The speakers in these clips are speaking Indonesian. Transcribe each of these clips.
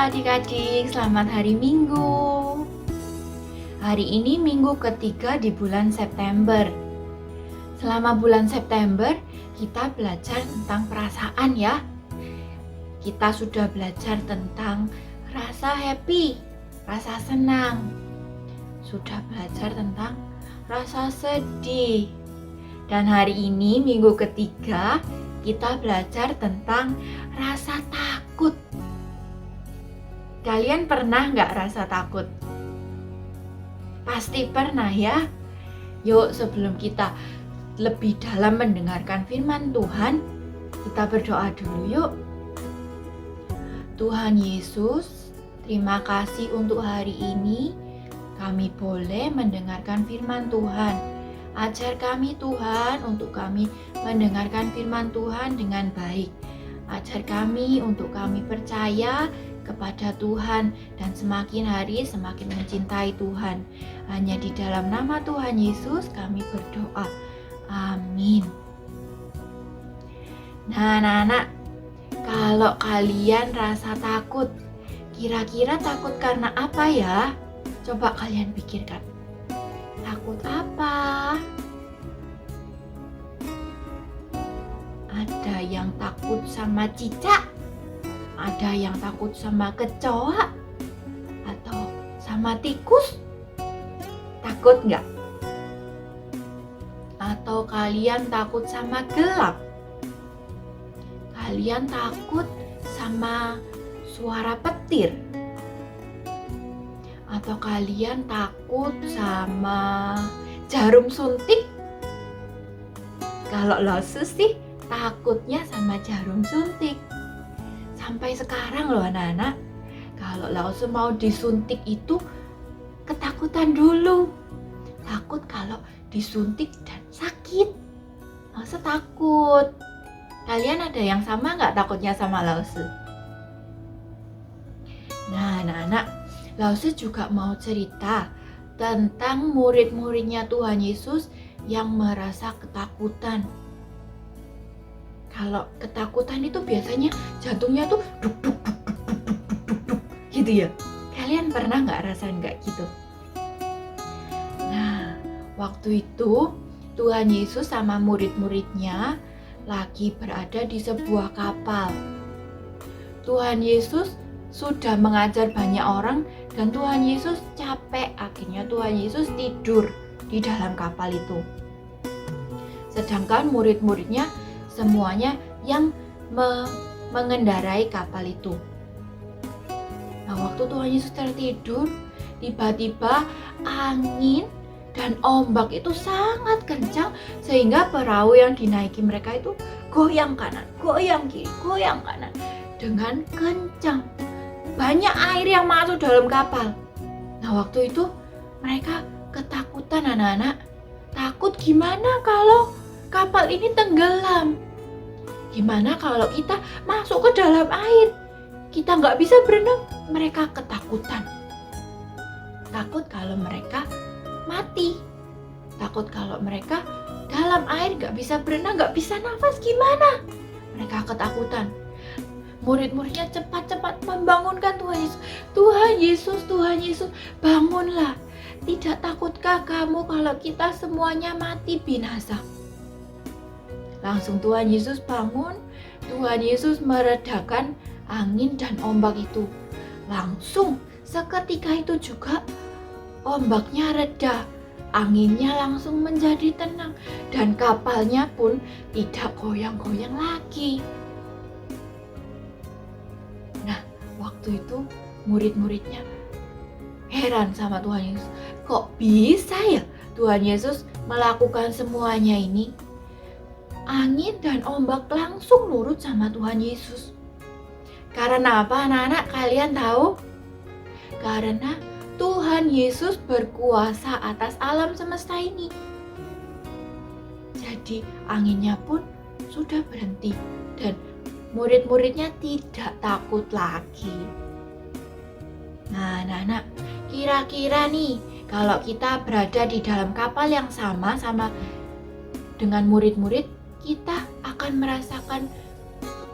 adik-adik, selamat hari Minggu. Hari ini minggu ketiga di bulan September. Selama bulan September, kita belajar tentang perasaan ya. Kita sudah belajar tentang rasa happy, rasa senang. Sudah belajar tentang rasa sedih. Dan hari ini minggu ketiga, kita belajar tentang rasa takut. Kalian pernah nggak rasa takut? Pasti pernah ya. Yuk sebelum kita lebih dalam mendengarkan firman Tuhan, kita berdoa dulu yuk. Tuhan Yesus, terima kasih untuk hari ini. Kami boleh mendengarkan firman Tuhan. Ajar kami Tuhan untuk kami mendengarkan firman Tuhan dengan baik. Ajar kami untuk kami percaya kepada Tuhan dan semakin hari semakin mencintai Tuhan. Hanya di dalam nama Tuhan Yesus kami berdoa. Amin. Nah, anak-anak, kalau kalian rasa takut, kira-kira takut karena apa ya? Coba kalian pikirkan. Takut apa? Ada yang takut sama cicak? Ada yang takut sama kecoa? Atau sama tikus? Takut nggak? Atau kalian takut sama gelap? Kalian takut sama suara petir? Atau kalian takut sama jarum suntik? Kalau Lause sih takutnya sama jarum suntik. Sampai sekarang loh anak-anak, kalau Lause mau disuntik itu ketakutan dulu. Takut kalau disuntik dan sakit. Lause takut. Kalian ada yang sama nggak takutnya sama Lause? Nah anak-anak, Lause juga mau cerita tentang murid-muridnya Tuhan Yesus yang merasa ketakutan. Kalau ketakutan itu biasanya jantungnya tuh duk duk duk duk duk duk duk duk gitu ya. Kalian pernah nggak rasain nggak gitu? Nah, waktu itu Tuhan Yesus sama murid-muridnya lagi berada di sebuah kapal. Tuhan Yesus sudah mengajar banyak orang dan Tuhan Yesus capek. Akhirnya Tuhan Yesus tidur di dalam kapal itu. Sedangkan murid-muridnya semuanya yang mengendarai kapal itu. Nah, waktu Tuhan Yesus tertidur, tiba-tiba angin dan ombak itu sangat kencang sehingga perahu yang dinaiki mereka itu goyang kanan, goyang kiri, goyang kanan dengan kencang. Banyak air yang masuk dalam kapal. Nah, waktu itu mereka ketakutan anak-anak. Takut gimana kalau kapal ini tenggelam? Gimana kalau kita masuk ke dalam air? Kita nggak bisa berenang. Mereka ketakutan. Takut kalau mereka mati. Takut kalau mereka dalam air nggak bisa berenang, nggak bisa nafas, gimana? Mereka ketakutan. Murid-muridnya cepat-cepat membangunkan Tuhan Yesus. Tuhan Yesus, Tuhan Yesus, bangunlah. Tidak takutkah kamu kalau kita semuanya mati binasa? Langsung Tuhan Yesus bangun. Tuhan Yesus meredakan angin dan ombak itu. Langsung seketika itu juga ombaknya reda. Anginnya langsung menjadi tenang. Dan kapalnya pun tidak goyang-goyang lagi. Nah, waktu itu murid-muridnya heran sama Tuhan Yesus. Kok bisa ya Tuhan Yesus melakukan semuanya ini? Angin dan ombak langsung nurut sama Tuhan Yesus. Karena apa anak-anak, kalian tahu? Karena Tuhan Yesus berkuasa atas alam semesta ini. Jadi anginnya pun sudah berhenti dan murid-muridnya tidak takut lagi. Nah anak-anak, kira-kira nih kalau kita berada di dalam kapal yang sama dengan murid-murid, kita akan merasakan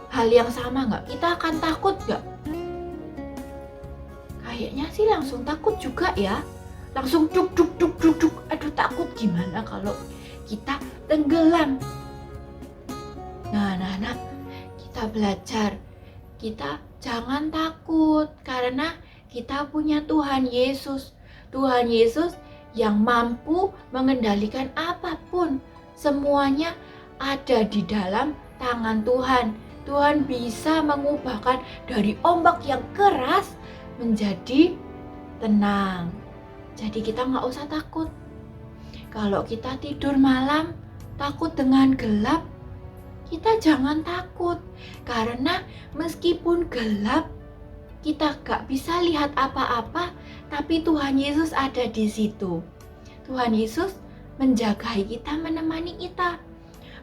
hal yang sama nggak? Kita akan takut nggak? kayaknya sih langsung takut juga ya. Langsung duk duk duk duk duk. Aduh, takut gimana kalau kita tenggelam. Nah, anak-anak, kita belajar. Kita jangan takut karena kita punya Tuhan Yesus. Tuhan Yesus yang mampu mengendalikan apapun. Semuanya ada di dalam tangan Tuhan. Tuhan bisa mengubahkan dari ombak yang keras menjadi tenang. Jadi kita nggak usah takut. Kalau kita tidur malam takut dengan gelap, kita jangan takut. Karena meskipun gelap, kita gak bisa lihat apa-apa, tapi Tuhan Yesus ada di situ. Tuhan Yesus menjagai kita, menemani kita.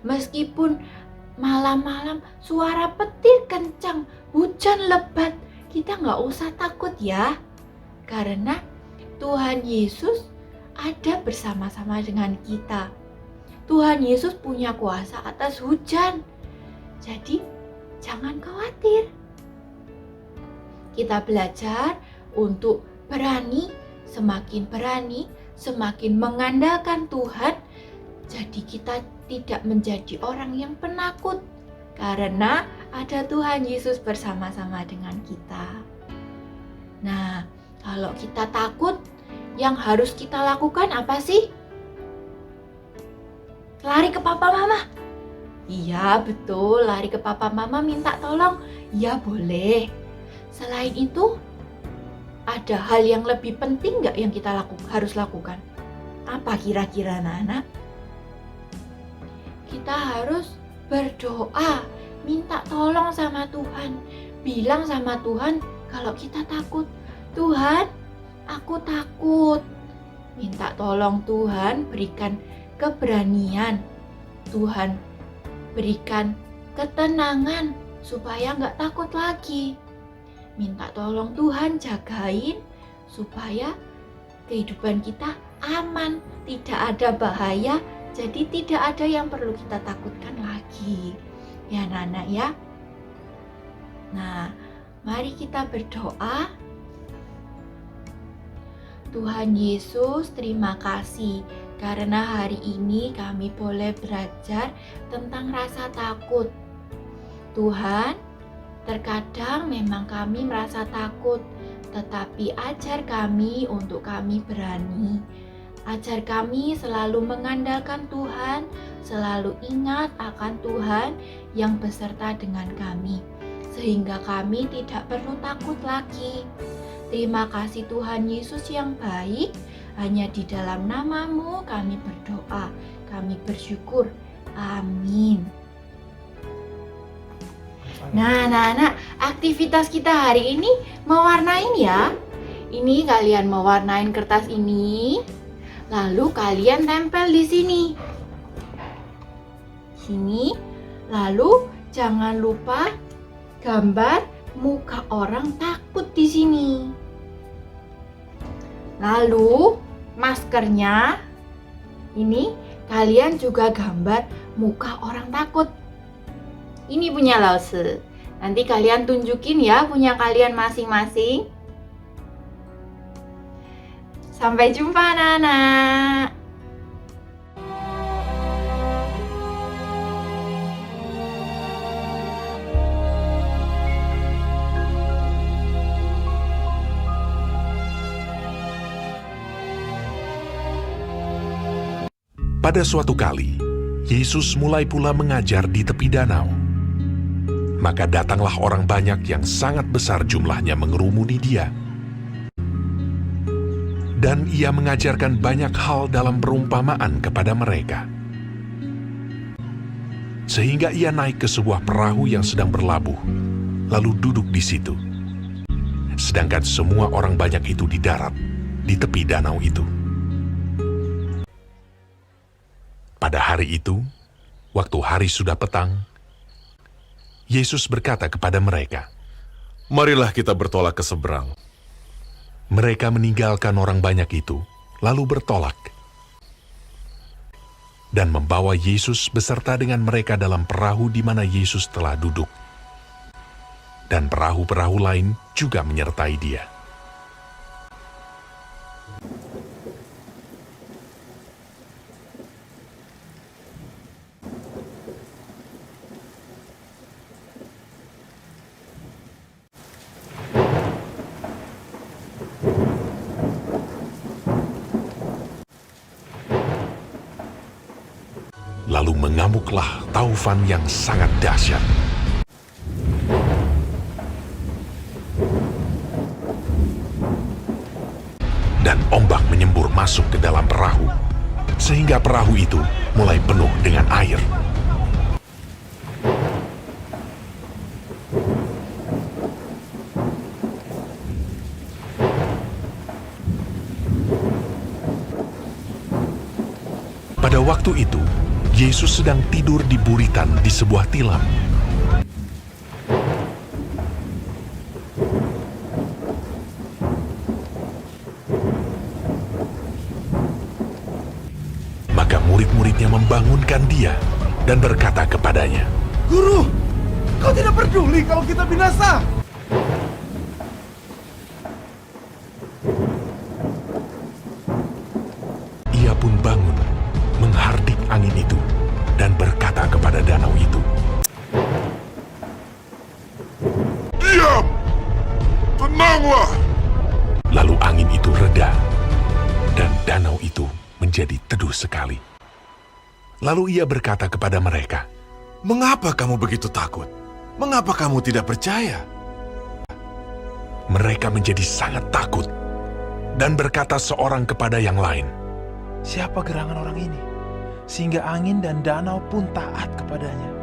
Meskipun malam-malam suara petir kencang, hujan lebat, kita gak usah takut ya. Karena Tuhan Yesus ada bersama-sama dengan kita. Tuhan Yesus punya kuasa atas hujan. Jadi jangan khawatir. Kita belajar untuk berani, semakin mengandalkan Tuhan. Jadi kita tidak menjadi orang yang penakut karena ada Tuhan Yesus bersama-sama dengan kita. Nah, kalau kita takut, yang harus kita lakukan apa sih? Lari ke papa mama. Iya, betul, lari ke papa mama minta tolong. Ya boleh. Selain itu, ada hal yang lebih penting nggak yang kita harus lakukan? Apa kira-kira anak-anak? Kita harus berdoa, minta tolong sama Tuhan. Bilang sama Tuhan kalau kita takut. Tuhan, aku takut. Minta tolong Tuhan, berikan keberanian. Tuhan, berikan ketenangan supaya nggak takut lagi. Minta tolong Tuhan jagain supaya kehidupan kita aman, tidak ada bahaya, jadi tidak ada yang perlu kita takutkan lagi. Ya anak-anak ya. Nah, mari kita berdoa. Tuhan Yesus, terima kasih karena hari ini kami boleh belajar tentang rasa takut. Tuhan, terkadang memang kami merasa takut, tetapi ajar kami untuk kami berani. Ajar kami selalu mengandalkan Tuhan, selalu ingat akan Tuhan yang beserta dengan kami, sehingga kami tidak perlu takut lagi. Terima kasih Tuhan Yesus yang baik, hanya di dalam nama-Mu kami berdoa, kami bersyukur. Amin. Nah, anak-anak, aktivitas kita hari ini mewarnain ya. Ini kalian mewarnain kertas ini, lalu kalian tempel di sini. Sini, lalu jangan lupa gambar muka orang takut di sini. Lalu maskernya ini kalian juga gambar muka orang takut. Ini punya Lause. Nanti kalian tunjukin ya punya kalian masing-masing. Sampai jumpa anak-anak. Pada suatu kali, Yesus mulai pula mengajar di tepi danau. Maka datanglah orang banyak yang sangat besar jumlahnya mengerumuni dia. Dan ia mengajarkan banyak hal dalam perumpamaan kepada mereka. Sehingga ia naik ke sebuah perahu yang sedang berlabuh, lalu duduk di situ. Sedangkan semua orang banyak itu di darat, di tepi danau itu. Pada hari itu, waktu hari sudah petang, Yesus berkata kepada mereka, "Marilah kita bertolak ke seberang." Mereka meninggalkan orang banyak itu, lalu bertolak. Dan membawa Yesus beserta dengan mereka dalam perahu di mana Yesus telah duduk. Dan perahu-perahu lain juga menyertai dia. mengamuklah taufan yang sangat dahsyat. Dan ombak menyembur masuk ke dalam perahu, sehingga perahu itu mulai penuh dengan air. Pada waktu itu, Yesus sedang tidur di buritan di sebuah tilam. Maka murid-muridnya membangunkan dia dan berkata kepadanya, Guru, kau tidak peduli kalau kita binasa? Ia pun bangun, menghardik angin itu, dan berkata kepada danau itu, Diam! Tenanglah! lalu angin itu reda, dan danau itu menjadi teduh sekali. Lalu ia berkata kepada mereka, Mengapa kamu begitu takut? Mengapa kamu tidak percaya? mereka menjadi sangat takut, dan berkata seorang kepada yang lain, Siapa gerangan orang ini, sehingga angin dan danau pun taat kepadanya?